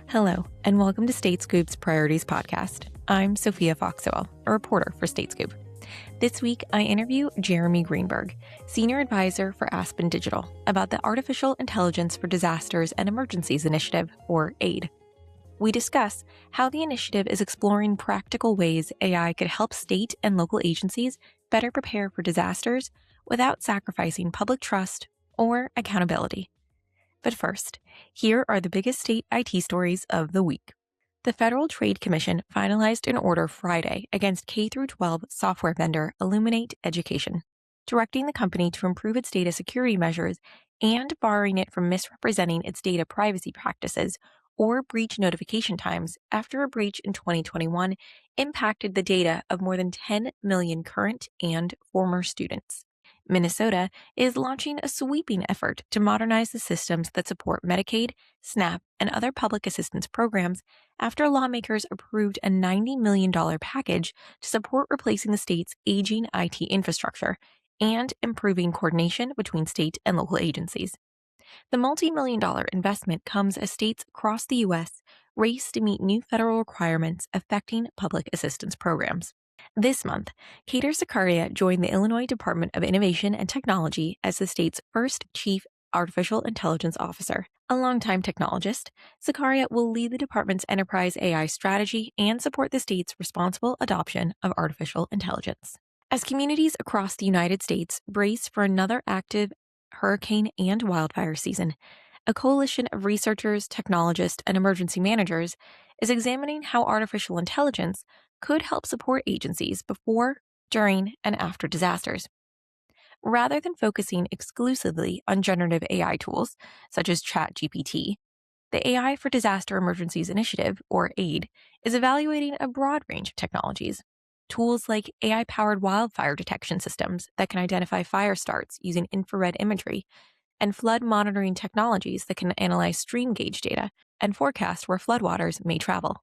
Hello, and welcome to State Scoop's Priorities Podcast. I'm Sophia Foxwell, a reporter for State Scoop. This week, I interview Jeremy Greenberg, Senior Advisor for Aspen Digital, about the Artificial Intelligence for Disasters and Emergencies Initiative, or AIDE. We discuss how the initiative is exploring practical ways AI could help state and local agencies better prepare for disasters without sacrificing public trust or accountability. But first, here are the biggest state IT stories of the week. The Federal Trade Commission finalized an order Friday against K-12 software vendor Illuminate Education, directing the company to improve its data security measures and barring it from misrepresenting its data privacy practices or breach notification times after a breach in 2021 impacted the data of more than 10 million current and former students. Minnesota is launching a sweeping effort to modernize the systems that support Medicaid, SNAP, and other public assistance programs after lawmakers approved a $90 million package to support replacing the state's aging IT infrastructure and improving coordination between state and local agencies. The multi-million-dollar investment comes as states across the U.S. race to meet new federal requirements affecting public assistance programs. This month, Kader Zakaria joined the Illinois Department of Innovation and Technology as the state's first Chief Artificial Intelligence Officer. A longtime technologist, Zakaria will lead the department's enterprise AI strategy and support the state's responsible adoption of artificial intelligence. As communities across the United States brace for another active hurricane and wildfire season, a coalition of researchers, technologists, and emergency managers is examining how artificial intelligence could help support agencies before, during, and after disasters. Rather than focusing exclusively on generative AI tools, such as ChatGPT, the AI for Disaster Emergencies Initiative, or AIDE, is evaluating a broad range of technologies. Tools like AI-powered wildfire detection systems that can identify fire starts using infrared imagery, and flood monitoring technologies that can analyze stream gauge data and forecast where floodwaters may travel.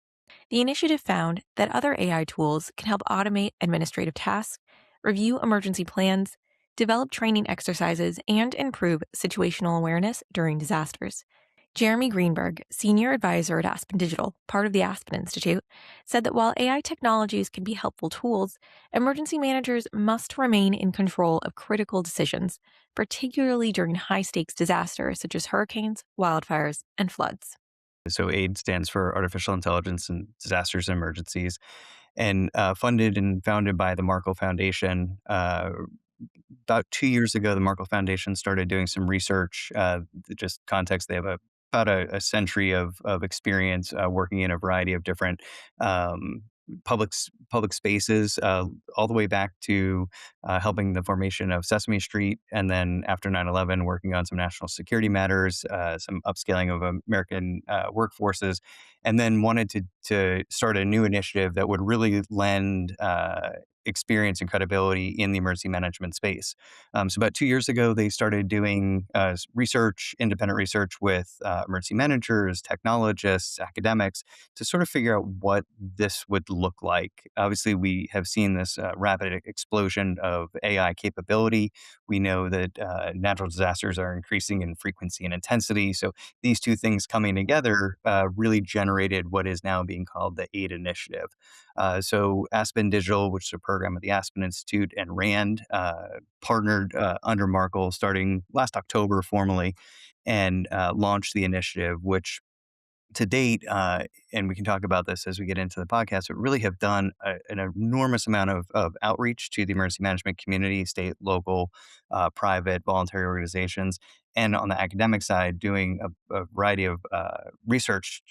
The initiative found that other AI tools can help automate administrative tasks, review emergency plans, develop training exercises, and improve situational awareness during disasters. Jeremy Greenberg, Senior Advisor at Aspen Digital, part of the Aspen Institute, said that while AI technologies can be helpful tools, emergency managers must remain in control of critical decisions, particularly during high-stakes disasters such as hurricanes, wildfires, and floods. So AIDE stands for Artificial Intelligence and Disasters and Emergencies, and funded and founded by the Markle Foundation. About 2 years ago, the Markle Foundation started doing some research. Just context, they have about a century of experience working in a variety of different public spaces, all the way back to helping the formation of Sesame Street, and then after 9/11, working on some national security matters, some upscaling of American workforces, and then wanted to start a new initiative that would really lend experience and credibility in the emergency management space. So about 2 years ago, they started doing independent research with emergency managers, technologists, academics, to sort of figure out what this would look like. Obviously, we have seen this rapid explosion of AI capability. We know that natural disasters are increasing in frequency and intensity. So these two things coming together really generated what is now being called the AIDE initiative. So Aspen Digital, which is a program at the Aspen Institute, and RAND partnered under Markle starting last October formally, and launched the initiative, which to date, and we can talk about this as we get into the podcast, but really have done an enormous amount of outreach to the emergency management community, state, local, private, voluntary organizations, and on the academic side, doing a variety of research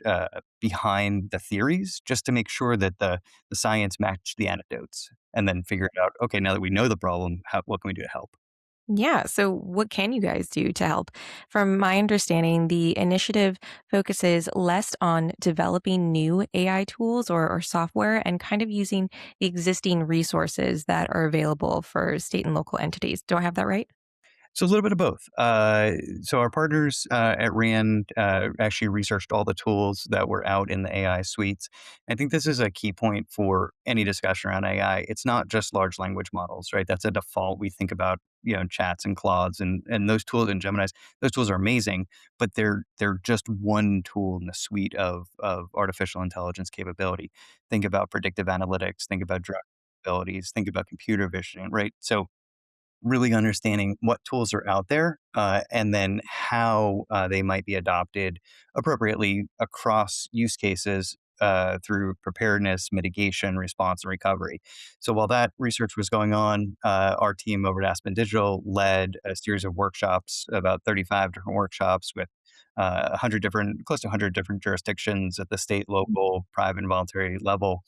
behind the theories, just to make sure that the science matched the anecdotes, and then figure out, okay, now that we know the problem, what can we do to help? Yeah, so what can you guys do to help? From my understanding, the initiative focuses less on developing new AI tools or software and kind of using the existing resources that are available for state and local entities. Do I have that right? So a little bit of both. So our partners at Rand actually researched all the tools that were out in the AI suites. I think this is a key point for any discussion around AI. It's not just large language models, right? That's a default. We think about chats and Claudes and those tools and Gemini's. Those tools are amazing, but they're just one tool in the suite of artificial intelligence capability. Think about predictive analytics. Think about drug abilities. Think about computer vision, right? So really understanding what tools are out there and then how they might be adopted appropriately across use cases through preparedness, mitigation, response, and recovery. So while that research was going on, our team over at Aspen Digital led a series of workshops, about 35 different workshops with 100 different, close to 100 different jurisdictions at the state, local, private, and voluntary level,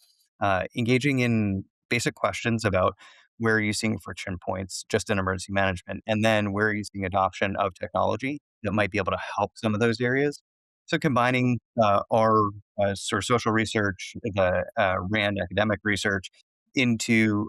engaging in basic questions about where are you seeing friction points just in emergency management? And then where are you seeing adoption of technology that might be able to help some of those areas? So combining our sort of social research, the RAND academic research, into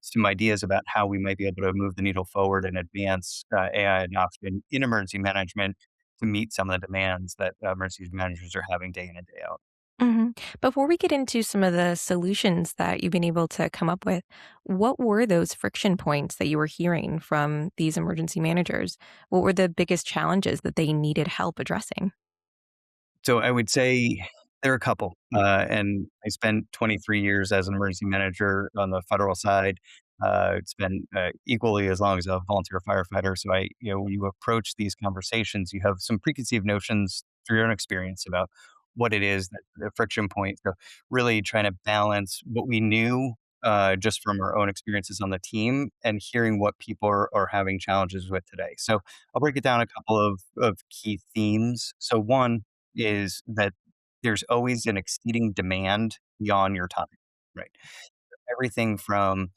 some ideas about how we might be able to move the needle forward and advance AI adoption in emergency management to meet some of the demands that emergency managers are having day in and day out. hmm Before we get into some of the solutions that you've been able to come up with, what were those friction points that you were hearing from these emergency managers? What were the biggest challenges that they needed help addressing? So I would say there are a couple, and I spent 23 years as an emergency manager on the federal side. Spent equally as long as a volunteer firefighter. So when you approach these conversations, you have some preconceived notions through your own experience about what it is that the friction point. So really trying to balance what we knew just from our own experiences on the team and hearing what people are having challenges with today. So I'll break it down a couple of key themes. So one is that there's always an exceeding demand beyond your time, right? Everything from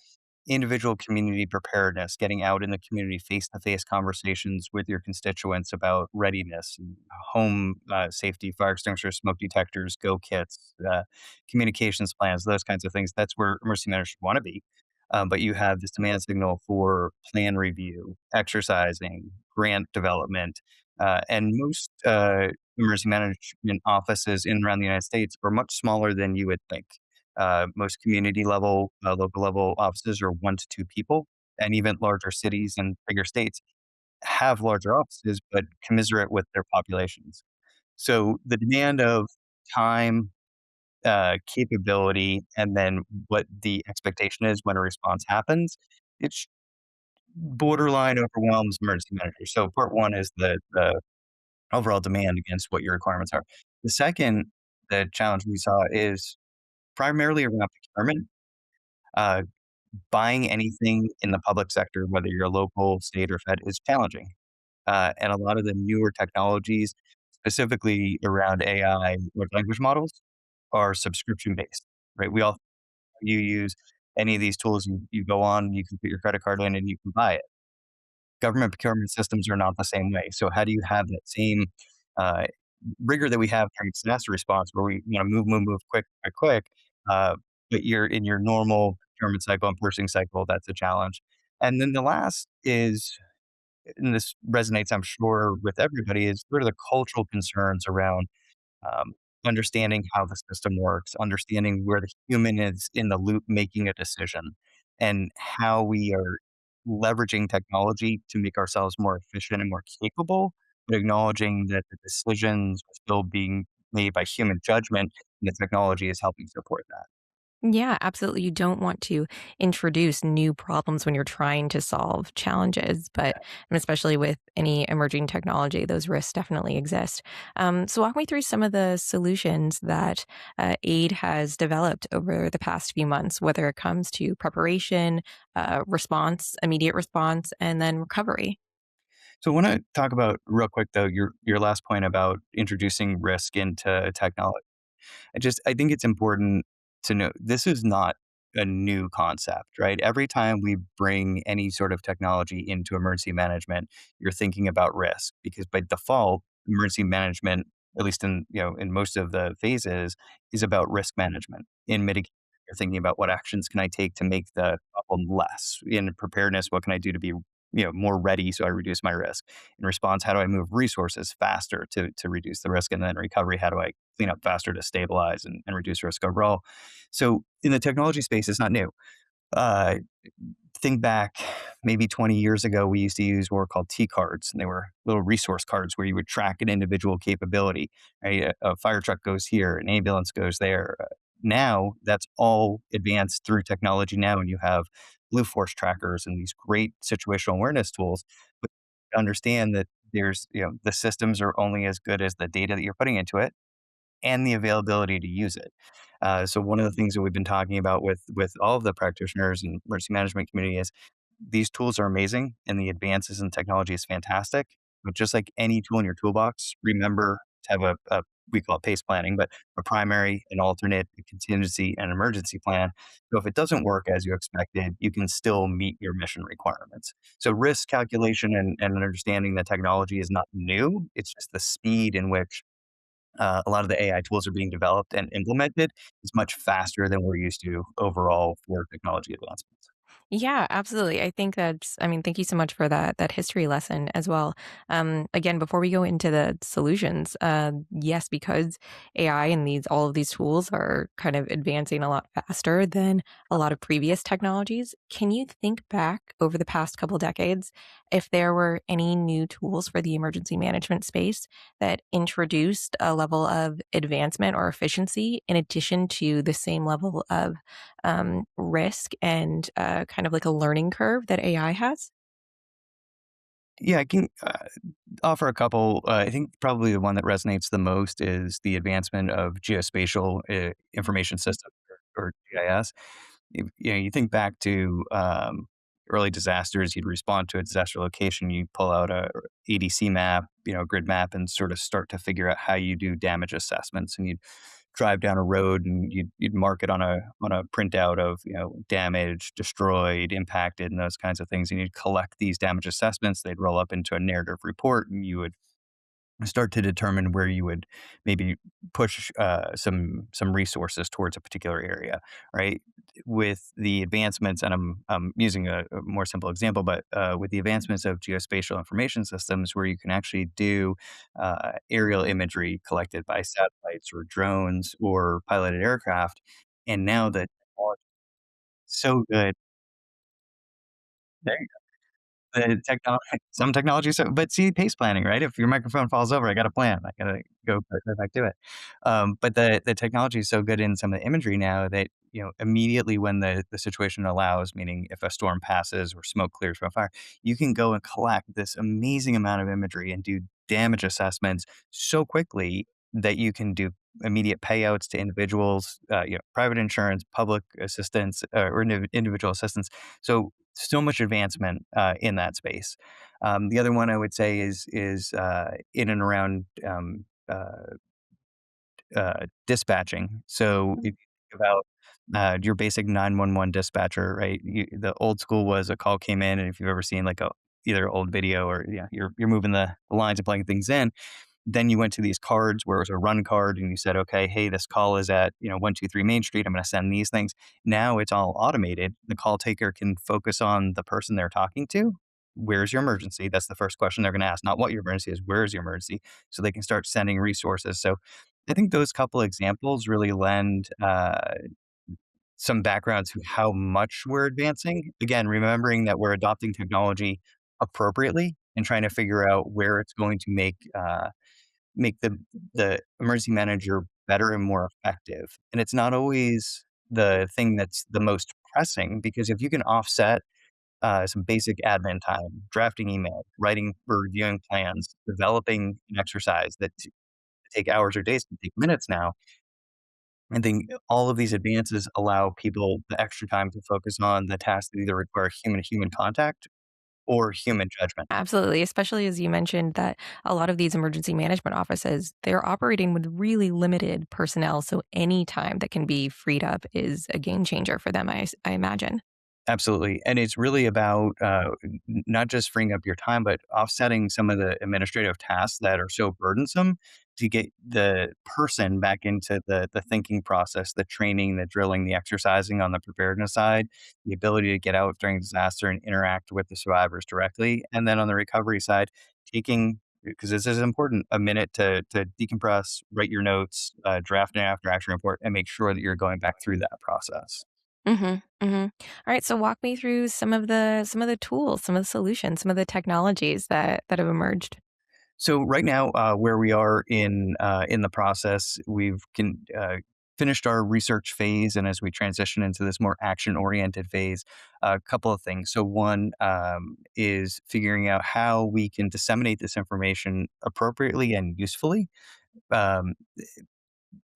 individual community preparedness, getting out in the community, face to face conversations with your constituents about readiness, and home safety, fire extinguishers, smoke detectors, go kits, communications plans, those kinds of things. That's where emergency managers want to be. But you have this demand signal for plan review, exercising, grant development, and most emergency management offices in and around the United States are much smaller than you would think. Most community level, local level offices are 1 to 2 people, and even larger cities and bigger states have larger offices, but commiserate with their populations. So the demand of time, capability, and then what the expectation is when a response happens, it's borderline overwhelms emergency managers. So part one is the overall demand against what your requirements are. The second, the challenge we saw is primarily around procurement. Uh, Buying anything in the public sector, whether you're local, state, or Fed, is challenging. And a lot of the newer technologies, specifically around AI large language models, are subscription based, right? We all you use any of these tools, you go on, you can put your credit card in, and you can buy it. Government procurement systems are not the same way. So how do you have that same uh, rigor that we have during disaster response, where we move quick, quick, quick, uh, but you're in your normal procurement cycle and purchasing cycle? That's a challenge. And then the last is, and this resonates, I'm sure, with everybody, is sort of the cultural concerns around um, understanding how the system works, understanding where the human is in the loop making a decision, and how we are leveraging technology to make ourselves more efficient and more capable, but acknowledging that the decisions are still being made by human judgment, and the technology is helping support that. Yeah, absolutely. You don't want to introduce new problems when you're trying to solve challenges, but and especially with any emerging technology, those risks definitely exist. So, walk me through some of the solutions that AIDE has developed over the past few months, whether it comes to preparation, response, immediate response, and then recovery. So, I want to talk about real quick though your last point about introducing risk into technology. I think it's important to note this is not a new concept, right? Every time we bring any sort of technology into emergency management, you're thinking about risk because by default, emergency management, at least in most of the phases, is about risk management. In mitigation, you're thinking about what actions can I take to make the problem less. In preparedness, what can I do to be more ready so I reduce my risk? In response, how do I move resources faster to reduce the risk? And then recovery, how do I clean up faster to stabilize and reduce risk overall? So in the technology space, it's not new. Uh, think back maybe 20 years ago, we used to use what were called T cards, and they were little resource cards where you would track an individual capability. Right? A fire truck goes here, an ambulance goes there. Now that's all advanced through technology now, and you have Blue Force trackers and these great situational awareness tools. But understand that the systems are only as good as the data that you're putting into it and the availability to use it. So one of the things that we've been talking about with all of the practitioners and emergency management community is these tools are amazing and the advances in technology is fantastic. But just like any tool in your toolbox, remember to have a we call it pace planning, but a primary, an alternate, a contingency, and an emergency plan. So if it doesn't work as you expected, you can still meet your mission requirements. So risk calculation and understanding that technology is not new. It's just the speed in which a lot of the AI tools are being developed and implemented is much faster than we're used to overall for technology advancements. Yeah, absolutely. I mean, thank you so much for that history lesson as well. Again, before we go into the solutions, yes, because AI and all of these tools are kind of advancing a lot faster than a lot of previous technologies. Can you think back over the past couple decades if there were any new tools for the emergency management space that introduced a level of advancement or efficiency in addition to the same level of risk and kind of like a learning curve that AI has? Yeah, I can offer a couple. I think probably the one that resonates the most is the advancement of geospatial information systems or GIS. You think back to early disasters. You'd respond to a disaster location. You pull out a ADC map, grid map, and sort of start to figure out how you do damage assessments. And you'd drive down a road and you'd mark it on a printout of damaged, destroyed, impacted, and those kinds of things. And you'd collect these damage assessments. They'd roll up into a narrative report, and you would start to determine where you would maybe push some resources towards a particular area, right? With the advancements, and I'm using a more simple example, but with the advancements of geospatial information systems, where you can actually do aerial imagery collected by satellites or drones or piloted aircraft, and now the technology is so good. The technology, some technology, so but see, pace planning, right? If your microphone falls over, I got a plan. I gotta go put right back to it. But the technology is so good in some of the imagery now that, immediately when the situation allows, meaning if a storm passes or smoke clears from a fire, you can go and collect this amazing amount of imagery and do damage assessments so quickly that you can do immediate payouts to individuals, private insurance, public assistance, or individual assistance. So much advancement in that space. The other one I would say is in and around dispatching. So if you think about your basic 911 dispatcher, right? The old school was a call came in, and if you've ever seen like a either old video or you're moving the lines and plugging things in, then you went to these cards where it was a run card and you said, okay, hey, this call is at, 123 Main Street. I'm going to send these things. Now it's all automated. The call taker can focus on the person they're talking to. Where's your emergency? That's the first question they're going to ask. Not what your emergency is, where's your emergency? So they can start sending resources. So I think those couple examples really lend some background to how much we're advancing. Again, remembering that we're adopting technology appropriately and trying to figure out where it's going to make the emergency manager better and more effective. And it's not always the thing that's the most pressing, because if you can offset some basic admin time, drafting email, writing or reviewing plans, developing an exercise that take hours or days can take minutes now. I think all of these advances allow people the extra time to focus on the tasks that either require human to human contact or human judgment. Absolutely, especially as you mentioned that a lot of these emergency management offices, they're operating with really limited personnel, so any time that can be freed up is a game changer for them, I imagine. Absolutely. And it's really about not just freeing up your time, but offsetting some of the administrative tasks that are so burdensome to get the person back into the thinking process, the training, the drilling, the exercising on the preparedness side, the ability to get out during disaster and interact with the survivors directly. And then on the recovery side, taking, because this is important, a minute to decompress, write your notes, draft an after action report, and make sure that you're going back through that process. Mhm, mhm. Alright, so walk me through some of the tools, some of the solutions, some of the technologies that have emerged. So right now, where we are in the process, finished our research phase, and as we transition into this more action oriented phase, a couple of things. So one is figuring out how we can disseminate this information appropriately and usefully. Um,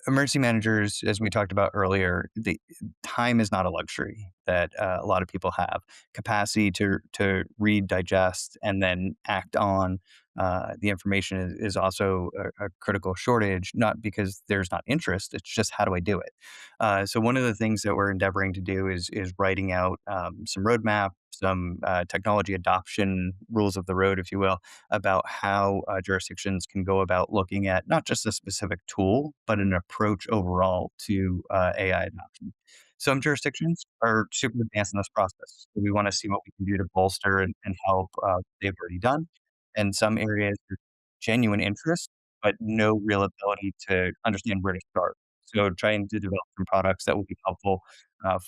Emergency managers, as we talked about earlier, the time is not a luxury that a lot of people have. Capacity to read, digest, and then act on the information is also a critical shortage. Not because there's not interest; it's just how do I do it? So one of the things that we're endeavoring to do is writing out some roadmap, some technology adoption rules of the road, if you will, about how jurisdictions can go about looking at not just a specific tool, but an approach overall to AI adoption. Some jurisdictions are super advanced in this process. So we want to see what we can do to bolster and help what they've already done. And some areas, there's genuine interest, but no real ability to understand where to start. So trying to develop some products that will be helpful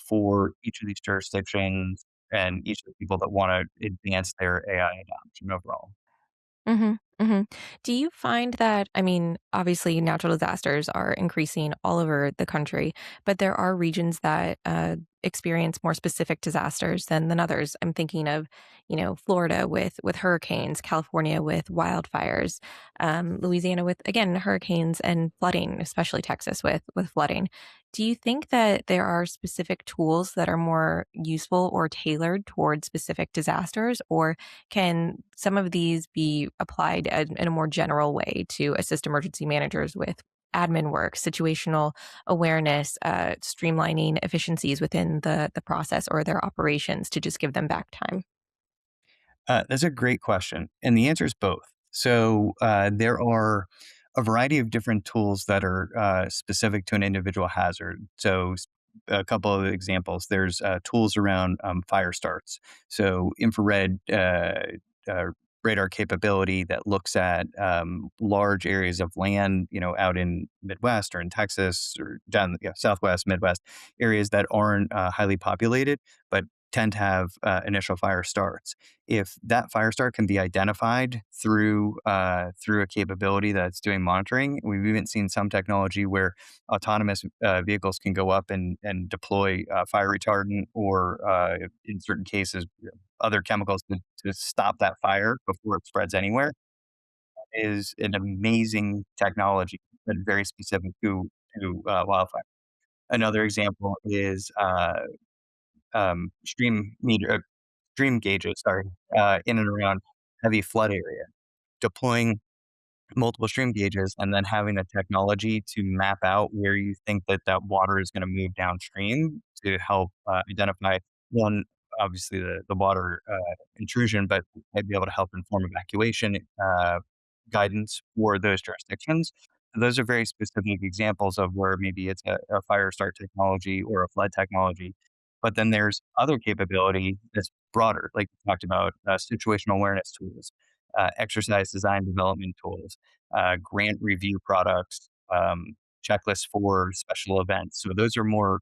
for each of these jurisdictions and each of the people that want to advance their AI adoption overall. Mhm, mhm. Do you find that I mean, obviously, natural disasters are increasing all over the country, but there are regions that, experience more specific disasters than others. I'm thinking of, Florida with hurricanes, California with wildfires, Louisiana with, again, hurricanes and flooding, especially Texas with flooding. Do you think that there are specific tools that are more useful or tailored towards specific disasters, or can some of these be applied in a more general way to assist emergency managers with admin work, situational awareness, streamlining efficiencies within the process or their operations to just give them back time? That's a great question, and the answer is both. So there are a variety of different tools that are specific to an individual hazard. So a couple of examples. There's tools around fire starts. So infrared uh, radar capability that looks at large areas of land, out in Midwest or in Texas or down Southwest, Midwest areas that aren't highly populated, but tend to have initial fire starts. If that fire start can be identified through a capability that's doing monitoring, we've even seen some technology where autonomous vehicles can go up and deploy fire retardant or in certain cases other chemicals to stop that fire before it spreads anywhere. Is an amazing technology, but very specific to wildfire. Another example is stream gauges, sorry, in and around heavy flood area. Deploying multiple stream gauges and then having the technology to map out where you think that that water is gonna move downstream to help, identify, one, obviously the water, intrusion, but might be able to help inform evacuation, guidance for those jurisdictions. Those are very specific examples of where maybe it's a fire start technology or a flood technology. But then there's other capability that's broader, like we talked about, situational awareness tools, exercise design development tools, grant review products, checklists for special events. So those are more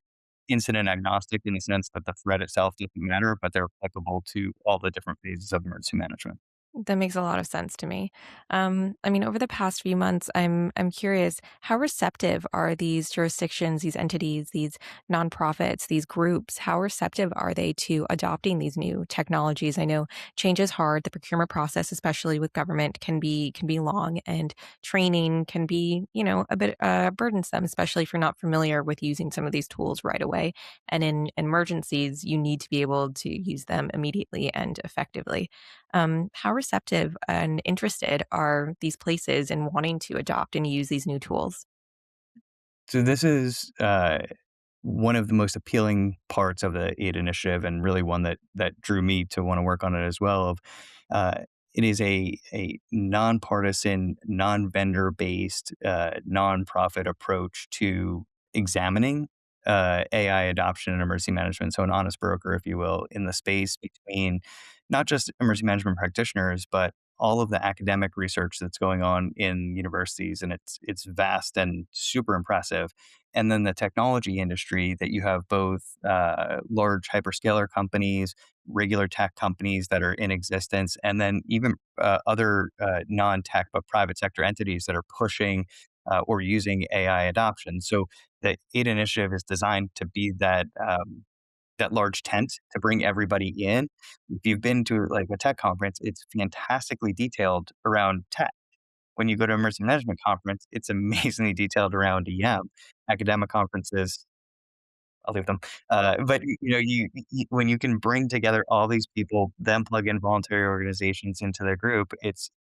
incident agnostic in the sense that the threat itself doesn't matter, but they're applicable to all the different phases of emergency management. That makes a lot of sense to me. I mean, over the past few months, I'm curious, how receptive are these jurisdictions, these entities, these nonprofits, these groups? How receptive are they to adopting these new technologies? I know change is hard. The procurement process, especially with government, can be long, and training can be, a bit burdensome, especially if you're not familiar with using some of these tools right away. And in emergencies, you need to be able to use them immediately and effectively. How receptive and interested are these places in wanting to adopt and use these new tools? So this is one of the most appealing parts of the AID initiative, and really one that drew me to want to work on it as well. Uh, it is a nonpartisan, non-vendor based, nonprofit approach to examining AI adoption and emergency management. So, an honest broker, if you will, in the space between not just emergency management practitioners, but all of the academic research that's going on in universities, and it's vast and super impressive. And then the technology industry that you have both large hyperscaler companies, regular tech companies that are in existence, and then even other non-tech but private sector entities that are pushing or using AI adoption. So the AIDE initiative is designed to be that large tent to bring everybody in. If you've been to like a tech conference, it's fantastically detailed around tech. When you go to an emergency management conference, it's amazingly detailed around EM. Academic conferences, I'll leave them. But when you can bring together all these people, then plug in voluntary organizations into their group, it's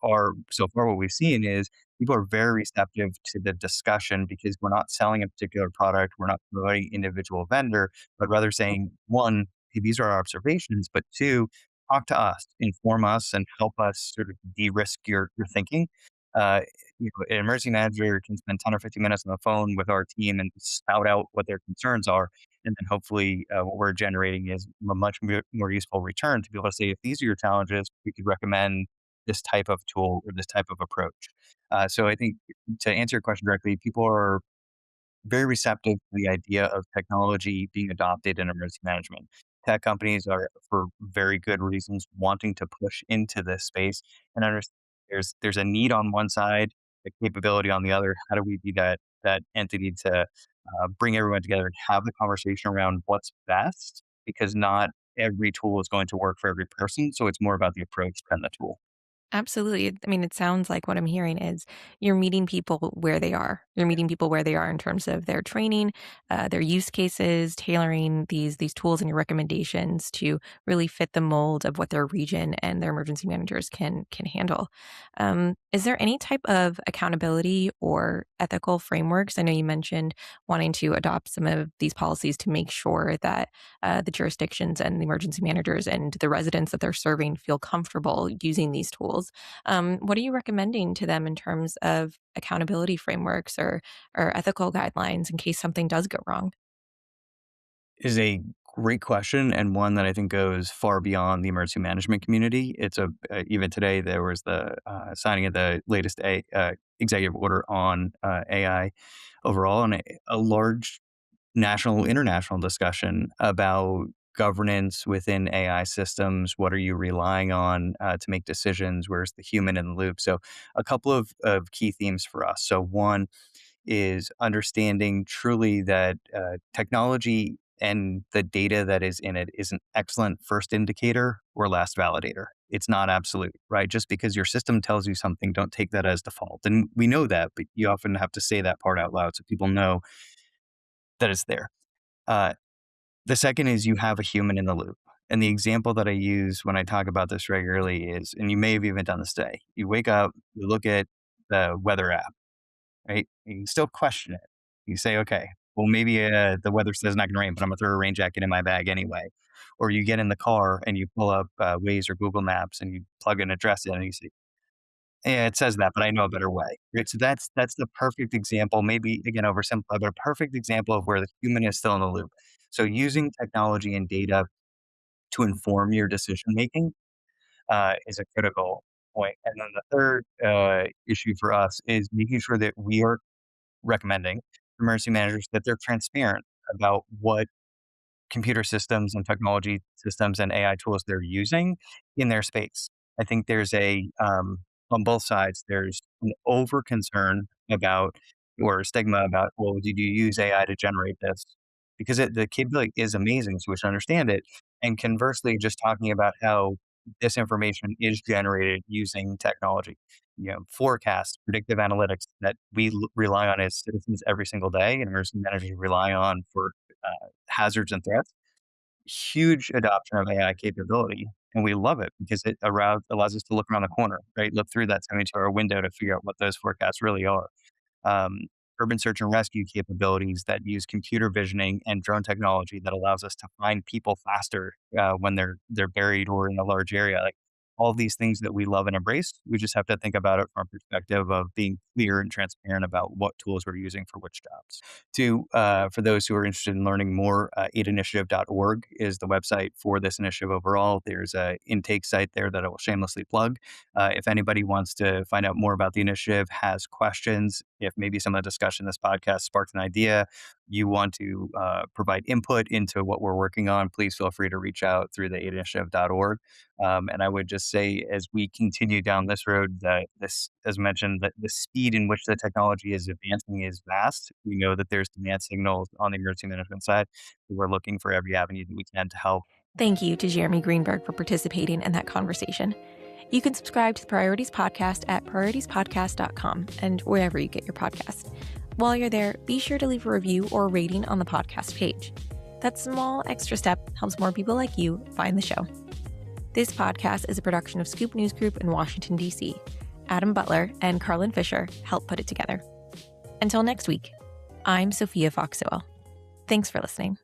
or so far what we've seen is people are very receptive to the discussion because we're not selling a particular product, we're not promoting individual vendor, but rather saying one, hey, these are our observations, but two, talk to us, inform us, and help us sort of de-risk your thinking. Uh, an emergency manager can spend 10 or 15 minutes on the phone with our team and spout out what their concerns are. And then hopefully what we're generating is a much more useful return to be able to say, if these are your challenges, we could recommend this type of tool or this type of approach. So I think to answer your question directly, people are very receptive to the idea of technology being adopted in emergency management. Tech companies are, for very good reasons, wanting to push into this space and understand there's a need on one side, a capability on the other. How do we be that entity to bring everyone together and have the conversation around what's best? Because not every tool is going to work for every person, so it's more about the approach than the tool. Absolutely. I mean, it sounds like what I'm hearing is you're meeting people where they are. You're meeting people where they are in terms of their training, their use cases, tailoring these tools and your recommendations to really fit the mold of what their region and their emergency managers can handle. Is there any type of accountability or ethical frameworks? I know you mentioned wanting to adopt some of these policies to make sure that the jurisdictions and the emergency managers and the residents that they're serving feel comfortable using these tools. What are you recommending to them in terms of accountability frameworks or ethical guidelines in case something does go wrong? Is a great question and one that I think goes far beyond the emergency management community. It's even today there was the signing of the latest executive order on AI overall, and a large national international discussion about governance within AI systems. What are you relying on to make decisions? Where's the human in the loop? So, a couple of key themes for us. So, one is understanding truly that technology and the data that is in it is an excellent first indicator or last validator. It's not absolute, right? Just because your system tells you something, don't take that as default. And we know that, but you often have to say that part out loud so people know that it's there. Uh, the second is you have a human in the loop. And the example that I use when I talk about this regularly is, and you may have even done this today, you wake up, you look at the weather app, right? You can still question it. You say, okay, well, maybe the weather says it's not going to rain, but I'm going to throw a rain jacket in my bag anyway. Or you get in the car and you pull up Waze or Google Maps and you plug an address in and you say, yeah, it says that, but I know a better way. Right? So that's the perfect example, maybe again oversimplified, but a perfect example of where the human is still in the loop. So using technology and data to inform your decision making is a critical point. And then the third issue for us is making sure that we are recommending emergency managers that they're transparent about what computer systems and technology systems and AI tools they're using in their space. I think there's on both sides, there's an over concern about or stigma about, well, did you use AI to generate this? Because the capability is amazing, so we should understand it. And conversely, just talking about how this information is generated using technology, forecasts, predictive analytics that we rely on as citizens every single day, and emergency managers rely on for hazards and threats. Huge adoption of AI capability, and we love it because it allows us to look around the corner, right? Look through that 72-hour window to figure out what those forecasts really are. Um, Urban search and rescue capabilities that use computer visioning and drone technology that allows us to find people faster when they're buried or in a large area. Like all these things that we love and embrace. We just have to think about it from a perspective of being clear and transparent about what tools we're using for which jobs. For those who are interested in learning more, aideinitiative.org is the website for this initiative overall. There's a intake site there that I will shamelessly plug. If anybody wants to find out more about the initiative, has questions, if maybe some of the discussion in this podcast sparked an idea, you want to provide input into what we're working on, please feel free to reach out through the aideinitiative.org. And I would just say, as we continue down this road, that this, as mentioned, that the speed in which the technology is advancing is vast. We know that there's demand signals on the emergency management side. We're looking for every avenue that we can to help. Thank you to Jeremy Greenberg for participating in that conversation. You can subscribe to the Priorities Podcast at prioritiespodcast.com and wherever you get your podcast. While you're there, be sure to leave a review or a rating on the podcast page. That small extra step helps more people like you find the show. This podcast is a production of Scoop News Group in Washington, D.C. Adam Butler and Carlin Fisher helped put it together. Until next week, I'm Sophia Fox Sowell. Thanks for listening.